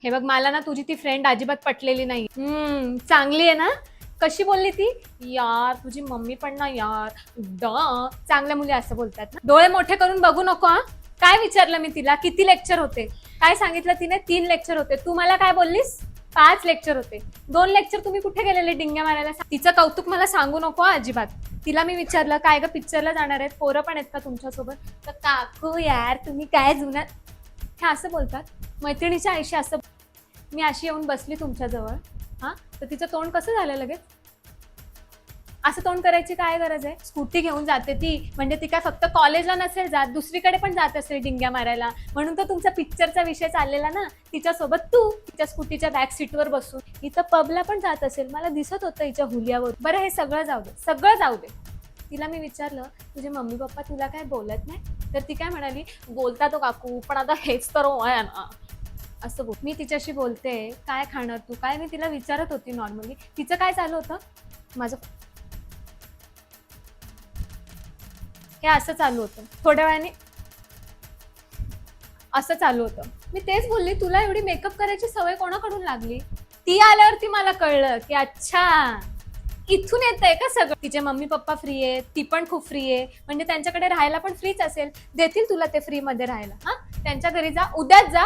हे बघ, मला ना तुझी ती फ्रेंड अजिबात पटलेली नाही. चांगली आहे ना? कशी बोलली ती? यार तुझी मम्मी पण ना यार, चांगल्या मुली असं बोलतात ना. डोळे मोठे करून बघू नको हा. काय विचारलं मी तिला? किती लेक्चर होते? काय सांगितलं तिने? 3 लेक्चर होते. तू मला काय बोललीस? 5 लेक्चर होते. 2 लेक्चर तुम्ही कुठे गेलेले डिंग्या मारायला? तिचं कौतुक मला सांगू नको अजिबात. तिला मी विचारलं, काय ग पिक्चरला जाणार आहेत? पोरं पण आहेत का तुमच्यासोबत? तर काकू यार तुम्ही काय जुना, हे असं बोलतात. मैत्रिणीच्या आईशी असं. मी अशी येऊन बसली तुमच्याजवळ, हा, तर तिचं तोंड कसं झालं लगेच? असं तोंड करायची काय गरज आहे? स्कूटी घेऊन जाते ती, म्हणजे ती काय फक्त कॉलेजला नसेल जात, दुसरीकडे पण जात असेल डिंग्या मारायला. म्हणून तर तुमचा पिक्चरचा विषय चाललेला ना. तिच्यासोबत तू तिच्या स्कूटीच्या बॅक सीटवर बसून इथं पबला पण जात असेल. मला दिसत होतं हिच्या हुलियावर. बरं हे सगळं जाऊ दे, सगळं जाऊ दे. तिला मी विचारलं, तुझे मम्मी पप्पा तुला काय बोलत नाही? तर ती काय म्हणाली, बोलता तो काकू, पण आता हेच तर आहे ना. असं बोल. मी तिच्याशी बोलते, काय खाणार तू काय, मी तिला विचारत होती नॉर्मली. तिचं काय चालू होतं? माझं हे असं चालू होतं. थोड्या वेळाने असं चालू होतं. मी तेच बोलली, तुला एवढी मेकअप करायची सवय कोणाकडून लागली? ती आल्यावरती मला कळलं की अच्छा, इथून येतंय का सगळं. तिचे मम्मी पप्पा फ्री आहेत, ती पण खूप फ्री आहे, म्हणजे त्यांच्याकडे राहायला पण फ्रीच असेल. देतील तुला ते फ्री मध्ये राहायला. हा, त्यांच्या घरी जा, उद्याच जा.